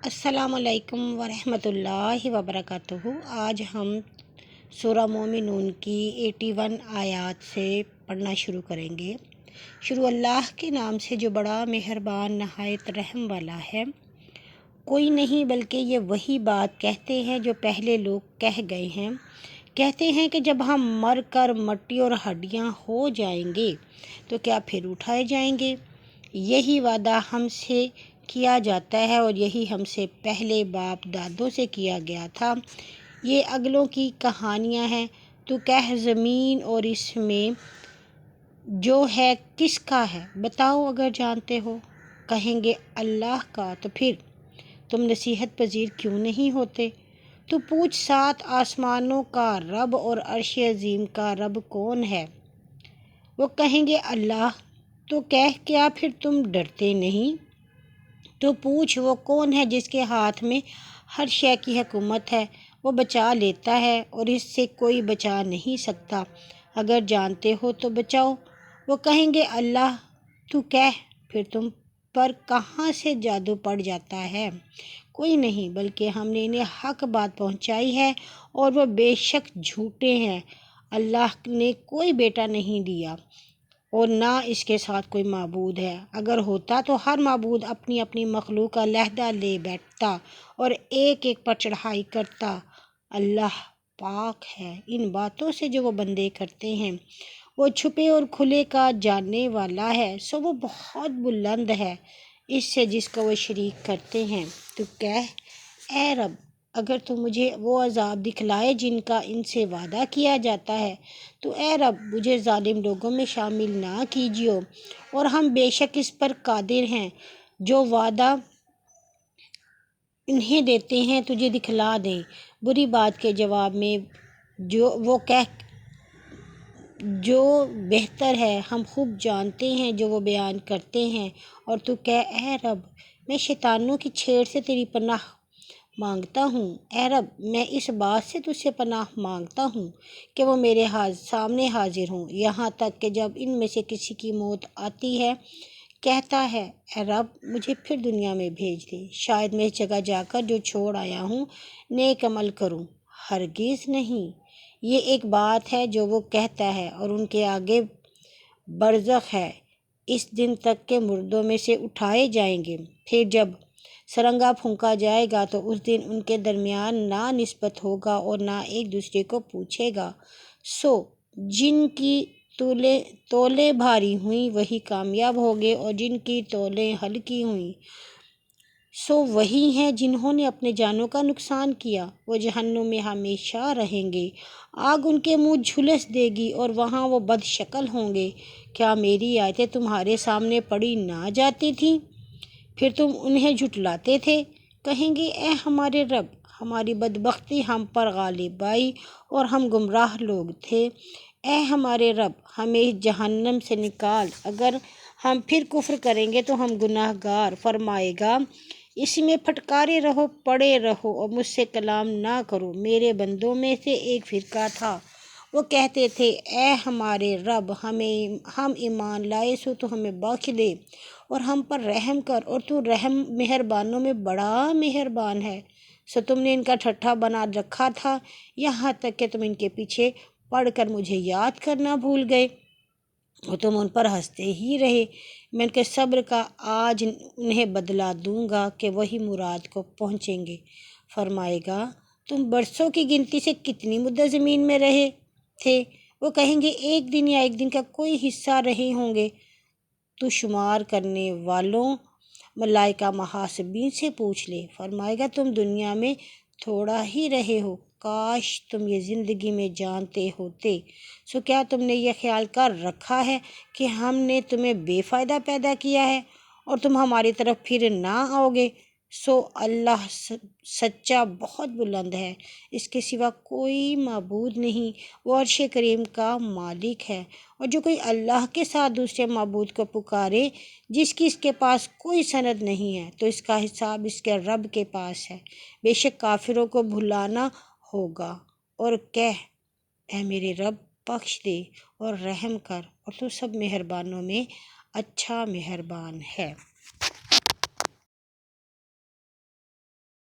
السلام علیکم ورحمۃ اللہ وبرکاتہ۔ آج ہم سورہ مومنون کی 81 آیات سے پڑھنا شروع کریں گے۔ شروع اللہ کے نام سے جو بڑا مہربان نہایت رحم والا ہے۔ کوئی نہیں بلکہ یہ وہی بات کہتے ہیں جو پہلے لوگ کہہ گئے ہیں۔ کہتے ہیں کہ جب ہم مر کر مٹی اور ہڈیاں ہو جائیں گے تو کیا پھر اٹھائے جائیں گے؟ یہی وعدہ ہم سے کیا جاتا ہے اور یہی ہم سے پہلے باپ دادوں سے کیا گیا تھا۔ یہ اگلوں کی کہانیاں ہیں۔ تو کہہ زمین اور اس میں جو ہے کس کا ہے؟ بتاؤ اگر جانتے ہو۔ کہیں گے اللہ کا۔ تو پھر تم نصیحت پذیر کیوں نہیں ہوتے؟ تو پوچھ 7 آسمانوں کا رب اور عرش عظیم کا رب کون ہے؟ وہ کہیں گے اللہ۔ تو کہہ کیا پھر تم ڈرتے نہیں؟ تو پوچھ وہ کون ہے جس کے ہاتھ میں ہر شے کی حکومت ہے؟ وہ بچا لیتا ہے اور اس سے کوئی بچا نہیں سکتا۔ اگر جانتے ہو تو بچاؤ۔ وہ کہیں گے اللہ۔ تو کہہ پھر تم پر کہاں سے جادو پڑ جاتا ہے؟ کوئی نہیں بلکہ ہم نے انہیں حق بات پہنچائی ہے اور وہ بے شک جھوٹے ہیں۔ اللہ نے کوئی بیٹا نہیں دیا اور نہ اس کے ساتھ کوئی معبود ہے۔ اگر ہوتا تو ہر معبود اپنی اپنی مخلوق کا علیحدہ لے بیٹھتا اور ایک ایک پر چڑھائی کرتا۔ اللہ پاک ہے ان باتوں سے جو وہ بندے کرتے ہیں۔ وہ چھپے اور کھلے کا جاننے والا ہے، سو وہ بہت بلند ہے اس سے جس کو وہ شریک کرتے ہیں۔ تو کہہ اے رب اگر تو مجھے وہ عذاب دکھلائے جن کا ان سے وعدہ کیا جاتا ہے تو اے رب مجھے ظالم لوگوں میں شامل نہ کیجیے، اور ہم بے شک اس پر قادر ہیں جو وعدہ انہیں دیتے ہیں تجھے دکھلا دیں۔ بری بات کے جواب میں جو بہتر ہے ہم خوب جانتے ہیں جو وہ بیان کرتے ہیں۔ اور تو کہہ اے رب میں شیطانوں کی چھیڑ سے تیری پناہ مانگتا ہوں۔ اے رب میں اس بات سے تجھ سے پناہ مانگتا ہوں کہ وہ میرے سامنے حاضر ہوں، یہاں تک کہ جب ان میں سے کسی کی موت آتی ہے کہتا ہے اے رب مجھے پھر دنیا میں بھیج دے، شاید میں اس جگہ جا کر جو چھوڑ آیا ہوں نیک عمل کروں۔ ہرگز نہیں، یہ ایک بات ہے جو وہ کہتا ہے اور ان کے آگے برزخ ہے اس دن تک کہ مردوں میں سے اٹھائے جائیں گے۔ پھر جب سرنگا پھونکا جائے گا تو اس دن ان کے درمیان نہ نسبت ہوگا اور نہ ایک دوسرے کو پوچھے گا۔ سو جن کی تولیں بھاری ہوئیں وہی کامیاب ہوگے اور جن کی تولیں ہلکی ہوئیں سو وہی ہیں جنہوں نے اپنے جانوں کا نقصان کیا۔ وہ جہنم میں ہمیشہ رہیں گے، آگ ان کے منہ جھلس دے گی اور وہاں وہ بد شکل ہوں گے۔ کیا میری آیتیں تمہارے سامنے پڑھی نہ جاتی تھیں پھر تم انہیں جھٹلاتے تھے؟ کہیں گے اے ہمارے رب ہماری بدبختی ہم پر غالب آئی اور ہم گمراہ لوگ تھے۔ اے ہمارے رب ہمیں اس جہنم سے نکال، اگر ہم پھر کفر کریں گے تو ہم گناہ گار۔ فرمائے گا اس میں پھٹکارے رہو، پڑے رہو اور مجھ سے کلام نہ کرو۔ میرے بندوں میں سے ایک فرقہ تھا، وہ کہتے تھے اے ہمارے رب ہم ایمان لائے سو تو ہمیں بخش دے اور ہم پر رحم کر، اور تو رحم مہربانوں میں بڑا مہربان ہے۔ سو تم نے ان کا ٹھٹھا بنا رکھا تھا یہاں تک کہ تم ان کے پیچھے پڑھ کر مجھے یاد کرنا بھول گئے اور تم ان پر ہنستے ہی رہے۔ میں ان کے صبر کا آج انہیں بدلہ دوں گا کہ وہی مراد کو پہنچیں گے۔ فرمائے گا تم برسوں کی گنتی سے کتنی مدت زمین میں رہے تھے؟ وہ کہیں گے ایک دن یا ایک دن کا کوئی حصہ رہے ہوں گے۔ تو شمار کرنے والوں ملائکہ محاسبین سے پوچھ لے۔ فرمائے گا تم دنیا میں تھوڑا ہی رہے ہو، کاش تم یہ زندگی میں جانتے ہوتے۔ سو کیا تم نے یہ خیال کر رکھا ہے کہ ہم نے تمہیں بے فائدہ پیدا کیا ہے اور تم ہماری طرف پھر نہ آؤ گے؟ سو اللہ سچا بہت بلند ہے، اس کے سوا کوئی معبود نہیں، وہ عرش کریم کا مالک ہے۔ اور جو کوئی اللہ کے ساتھ دوسرے معبود کو پکارے جس کی اس کے پاس کوئی سند نہیں ہے تو اس کا حساب اس کے رب کے پاس ہے، بے شک کافروں کو بھلانا ہوگا۔ اور کہہ اے میرے رب بخش دے اور رحم کر، اور تو سب مہربانوں میں اچھا مہربان ہے۔